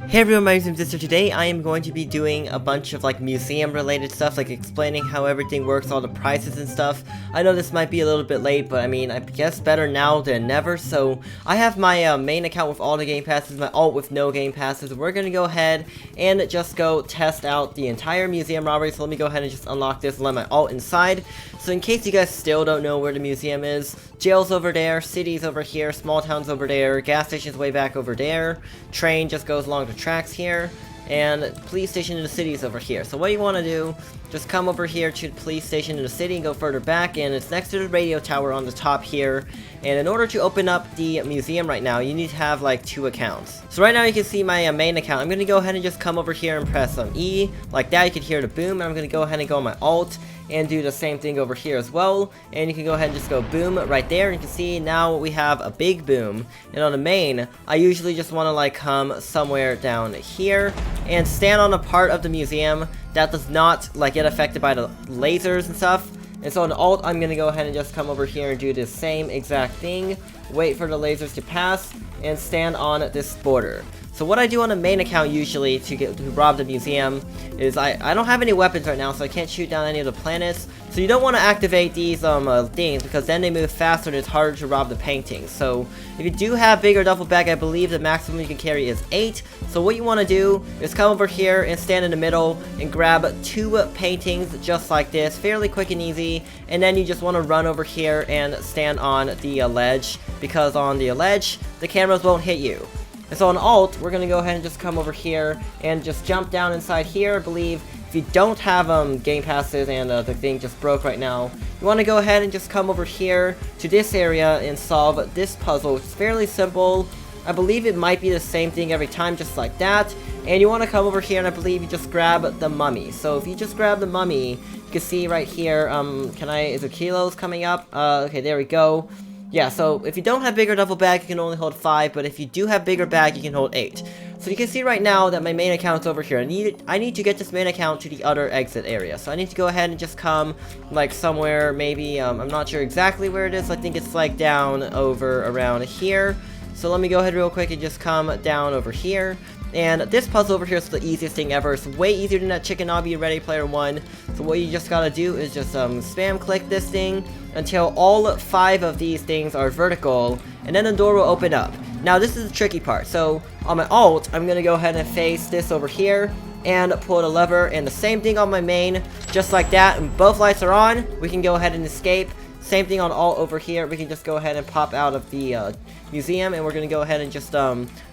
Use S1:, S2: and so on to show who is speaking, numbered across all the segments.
S1: Hey everyone, MyUsernamesThis. So today I am going to be doing a bunch of like museum related stuff, like explaining how everything works, all the prices and stuff. I know this might be a little bit late, but I mean, I guess better now than never. So I have my main account with all the game passes, my alt with no game passes. We're going to go ahead and just go test out the entire museum robbery. So let me go ahead and just unlock this and let my alt inside. So in case you guys still don't know where the museum is, jail's over there, city's over here, small town's over there, gas station's way back over there, train just goes along the tracks here, and police station in the city is over here. So what you want to do, just come over here to the police station in the city and go further back, and it's next to the radio tower on the top here. And in order to open up the museum right now, you need to have like 2 accounts. So right now you can see my main account. I'm going to go ahead and just come over here and press E, like that. You can hear the boom, and I'm going to go ahead and go on my alt and do the same thing over here as well, and you can go ahead and just go boom right there, and you can see now we have a big boom. And on the main, I usually just want to like come somewhere down here and stand on a part of the museum that does not like get affected by the lasers and stuff. And so on the alt, I'm gonna go ahead and just come over here and do the same exact thing, wait for the lasers to pass, and stand on this border. So what I do on the main account usually to rob the museum is I don't have any weapons right now, so I can't shoot down any of the planets. So you don't want to activate these things, because then they move faster and it's harder to rob the paintings. So if you do have bigger duffel bag, I believe the maximum you can carry is 8. So what you want to do is come over here and stand in the middle and grab 2 paintings just like this, fairly quick and easy. And then you just want to run over here and stand on the ledge, because on the ledge the cameras won't hit you. And so on alt, we're going to go ahead and just come over here and just jump down inside here. I believe if you don't have game passes and the thing just broke right now, you want to go ahead and just come over here to this area and solve this puzzle. It's fairly simple. I believe it might be the same thing every time, just like that. And you want to come over here, and I believe you just grab the mummy. So if you just grab the mummy, you can see right here, is there kilos coming up? Okay, there we go. Yeah, so if you don't have bigger duffel bag, you can only hold 5, but if you do have bigger bag, you can hold 8. So you can see right now that my main account's over here. I need to get this main account to the other exit area. So I need to go ahead and just come like somewhere, maybe, I'm not sure exactly where it is. I think it's like down over around here. So let me go ahead real quick and just come down over here. And this puzzle over here is the easiest thing ever. It's way easier than that chicken obby in Ready Player One. So what you just gotta do is just spam click this thing until all 5 of these things are vertical, and then the door will open up. Now this is the tricky part. So on my alt, I'm gonna go ahead and face this over here and pull the lever, and the same thing on my main, just like that, and both lights are on. We can go ahead and escape. Same thing on alt over here. We can just go ahead and pop out of the museum, and we're gonna go ahead and just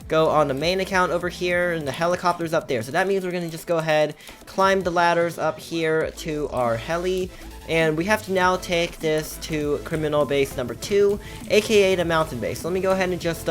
S1: go on the main account over here, and the helicopter's up there. So that means we're gonna just go ahead, climb the ladders up here to our heli, and we have to now take this to criminal base number 2, aka the mountain base. So let me go ahead and just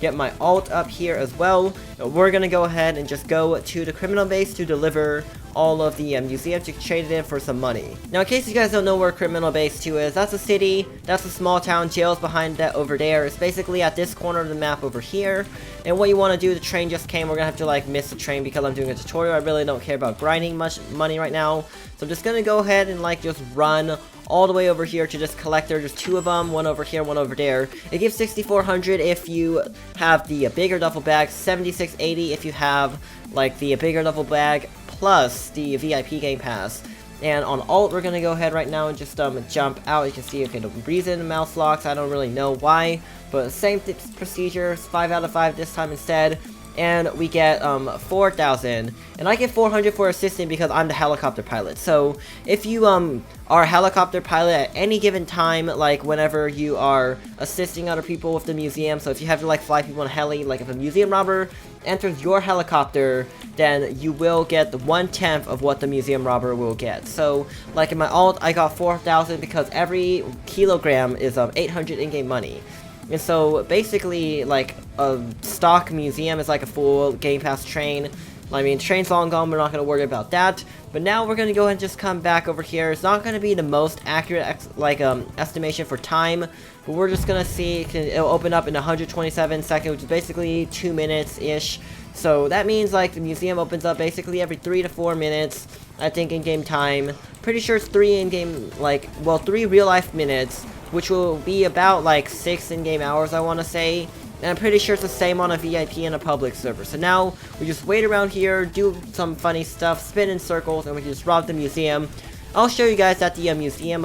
S1: get my alt up here as well. We're gonna go ahead and just go to the criminal base to deliver all of the museums to trade it in for some money. Now, in case you guys don't know where criminal base 2 is, that's a city, that's a small town, jail's behind that over there. It's basically at this corner of the map over here. And what you want to do, the train just came, we're gonna have to like miss the train because I'm doing a tutorial. I really don't care about grinding much money right now. So I'm just gonna go ahead and like just run all the way over here to this collector. There's 2 of them, one over here, one over there. It gives 6,400 if you have the bigger duffel bag, 7,680 if you have like the bigger duffel bag plus the VIP game pass. And on alt, we're gonna go ahead right now and just jump out. You can see, okay, the reason mouse locks, I don't really know why, but same procedure. It's 5 out of 5 this time instead. And we get 4,000, and I get 400 for assisting because I'm the helicopter pilot. So if you are a helicopter pilot at any given time, like whenever you are assisting other people with the museum, so if you have to like fly people on a heli, like if a museum robber enters your helicopter, then you will get 1/10 of what the museum robber will get. So like in my alt, I got 4,000 because every kilogram is 800 in-game money. And so basically, like a stock museum is like a full game pass train. I mean, train's long gone, we're not going to worry about that. But now we're going to go ahead and just come back over here. It's not going to be the most accurate estimation for time, but we're just going to see, it'll open up in 127 seconds, which is basically 2 minutes-ish. So that means like the museum opens up basically every 3 to 4 minutes, I think, in-game time. Pretty sure it's 3 in-game, 3 real-life minutes, which will be about like 6 in-game hours, I want to say. and I'm pretty sure it's the same on a VIP and a public server. So now we just wait around here, do some funny stuff, spin in circles, and we just rob the museum. I'll show you guys that the museum,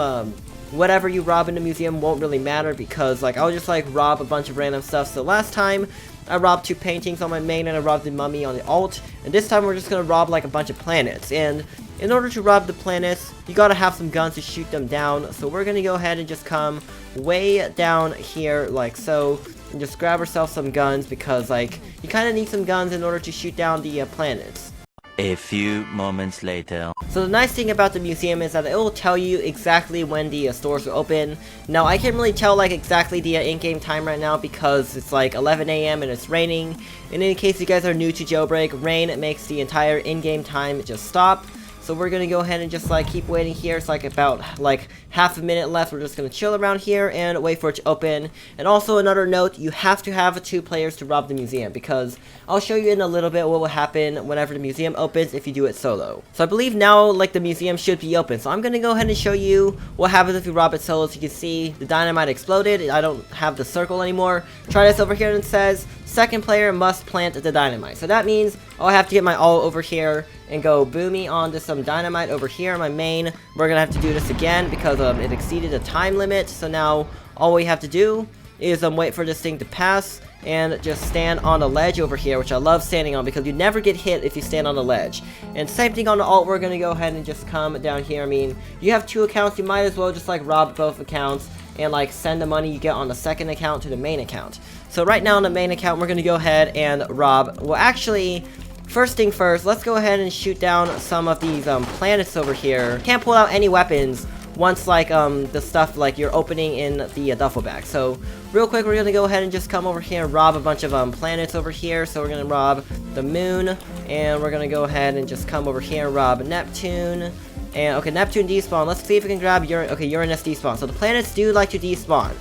S1: whatever you rob in the museum won't really matter, because like I'll just like rob a bunch of random stuff. So last time I robbed 2 paintings on my main, and I robbed the mummy on the alt, and this time we're just gonna rob like a bunch of planets. And in order to rob the planets, you gotta have some guns to shoot them down. So we're gonna go ahead and just come way down here like so, and just grab ourselves some guns, because like you kind of need some guns in order to shoot down the planets.
S2: A few moments later.
S1: So the nice thing about the museum is that it will tell you exactly when the stores are open. Now I can't really tell like exactly the in-game time right now, because it's like 11 AM and it's raining. And in case you guys are new to Jailbreak, rain makes the entire in-game time just stop. So we're gonna go ahead and just like keep waiting here. It's like about like half a minute left. We're just gonna chill around here and wait for it to open. And also another note, you have to have 2 players to rob the museum, because I'll show you in a little bit what will happen whenever the museum opens if you do it solo. So I believe now like the museum should be open. So I'm gonna go ahead and show you what happens if you rob it solo. So you can see the dynamite exploded. I don't have the circle anymore. Try this over here, and it says second player must plant the dynamite. So that means I'll have to get my all over here and go boomy onto some dynamite over here on my main. We're gonna have to do this again because it exceeded the time limit. So now all we have to do is wait for this thing to pass and just stand on the ledge over here, which I love standing on because you never get hit if you stand on the ledge. And same thing on the alt, we're gonna go ahead and just come down here. I mean, you have 2 accounts, you might as well just like rob both accounts and like send the money you get on the second account to the main account. So right now on the main account, we're gonna go ahead and rob, well actually, first thing first, let's go ahead and shoot down some of these planets over here. Can't pull out any weapons once like the stuff like you're opening in the duffel bag. So real quick, we're gonna go ahead and just come over here and rob a bunch of planets over here. So we're gonna rob the moon, and we're gonna go ahead and just come over here and rob Neptune. And okay, Neptune despawn. Let's see if we can grab Uranus despawn. So the planets do like to despawn.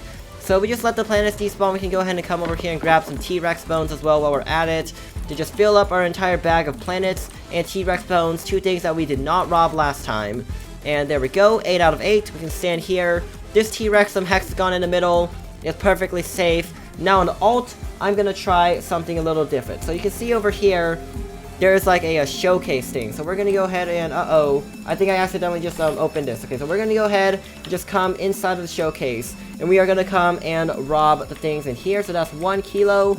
S1: So we just let the planets despawn. We can go ahead and come over here and grab some T-Rex bones as well while we're at it, to just fill up our entire bag of planets and T-Rex bones, 2 things that we did not rob last time. And there we go, 8 out of 8. We can stand here. This T-Rex, some hexagon in the middle, is perfectly safe. Now on the alt, I'm gonna try something a little different. So you can see over here, there's like a showcase thing. So we're gonna go ahead and, I think I accidentally just opened this. Okay, so we're gonna go ahead and just come inside of the showcase, and we are gonna come and rob the things in here. So that's 1 kilo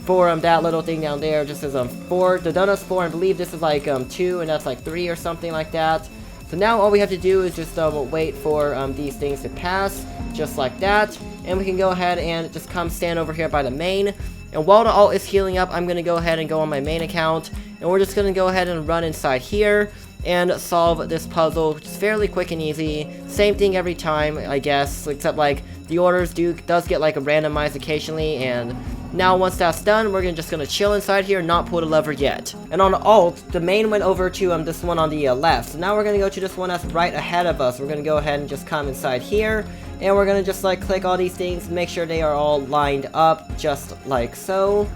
S1: for that little thing down there. Just says 4. The donut's 4. I believe this is like 2, and that's like 3 or something like that. So now all we have to do is just wait for these things to pass, just like that, and we can go ahead and just come stand over here by the main. And while the alt is healing up, I'm gonna go ahead and go on my main account, and we're just gonna go ahead and run inside here and solve this puzzle, which is fairly quick and easy. Same thing every time, I guess, except like the orders does get like a randomized occasionally. And now once that's done, we're just gonna chill inside here and not pull the lever yet. And on the alt, the main went over to this one on the left. So now we're gonna go to this one that's right ahead of us. We're gonna go ahead and just come inside here, and we're gonna just like click all these things, make sure they are all lined up just like so,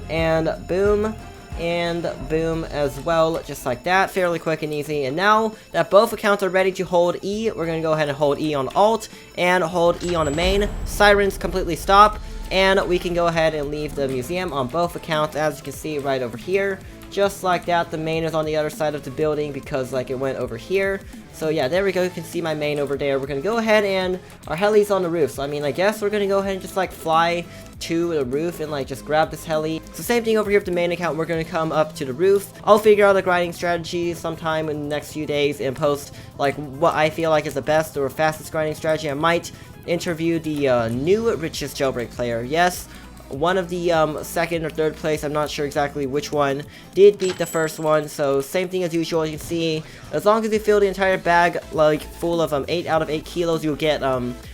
S1: and boom. And boom as well, just like that, fairly quick and easy. And now that both accounts are ready to hold E, we're gonna go ahead and hold E on alt and hold E on the main. Sirens completely stop, and we can go ahead and leave the museum on both accounts, as you can see right over here. Just like that, the main is on the other side of the building because like it went over here. So yeah, there we go, you can see my main over there. We're gonna go ahead and our heli's on the roof. So I mean, I guess we're gonna go ahead and just like fly to the roof and like just grab this heli. So same thing over here with the main account, we're gonna come up to the roof. I'll figure out a grinding strategy sometime in the next few days and post like what I feel like is the best or fastest grinding strategy. I might interview the new richest jailbreak player. Yes, one of the second or third place, I'm not sure exactly which one, did beat the first one. So same thing as usual. You can see as long as you fill the entire bag like full of 8 out of 8 kilos, you'll get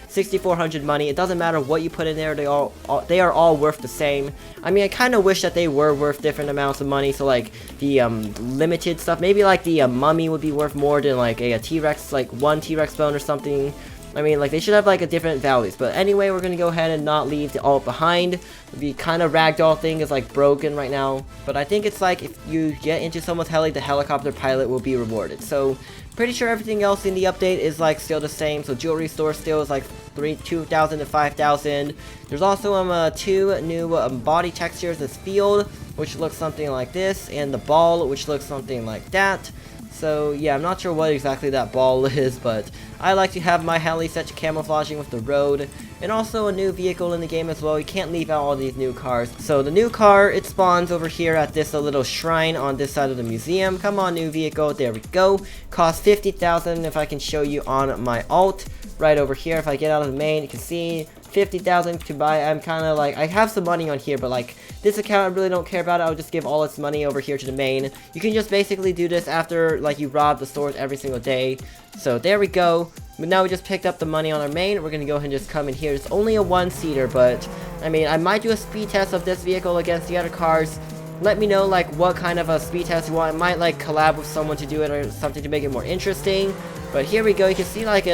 S1: 6,400 money. It doesn't matter what you put in there, they are all worth the same. I mean, I kind of wish that they were worth different amounts of money. So like the limited stuff, maybe like the mummy would be worth more than like a T-Rex, like 1 T-Rex bone or something. I mean, like, they should have, like, a different values. But anyway, we're gonna go ahead and not leave the alt behind. The kind of ragdoll thing is, like, broken right now. But I think it's like, if you get into someone's heli, the helicopter pilot will be rewarded. So, pretty sure everything else in the update is, like, still the same. So, jewelry store still is, like, 2,000 to 5,000. There's also, 2 new body textures. This field, which looks something like this. And the ball, which looks something like that. So, yeah, I'm not sure what exactly that ball is, but I like to have my heli set to camouflaging with the road. And also a new vehicle in the game as well. You can't leave out all these new cars. So the new car, it spawns over here at this little shrine on this side of the museum. Come on, new vehicle. There we go. Costs 50,000 if I can show you on my alt. Right over here, if I get out of the main, you can see 50,000 to buy. I'm kind of like, I have some money on here, but like this account I really don't care about it. I'll just give all its money over here to the main. You can just basically do this after like you rob the stores every single day. So there we go. But now we just picked up the money on our main. We're gonna go ahead and just come in here. It's only a 1-seater, but I mean, I might do a speed test of this vehicle against the other cars. Let me know like what kind of a speed test you want. I might like collab with someone to do it or something to make it more interesting. But here we go. You can see like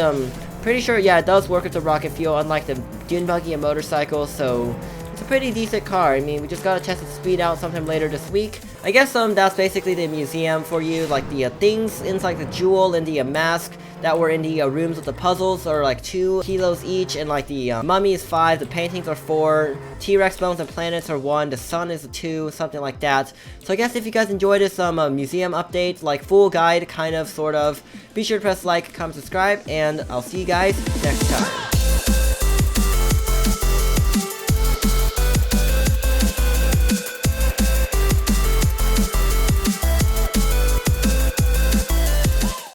S1: pretty sure, yeah, it does work with the rocket fuel, unlike the dune buggy and motorcycle, so it's a pretty decent car. I mean, we just gotta test its speed out sometime later this week. I guess that's basically the museum for you. Like the things inside the jewel and the mask that were in the rooms with the puzzles are like 2 kilos each, and like the mummy is 5, the paintings are 4, T-Rex bones and planets are 1, the sun is a 2, something like that. So I guess if you guys enjoyed this museum update, like full guide kind of, sort of, be sure to press like, comment, subscribe, and I'll see you guys next time.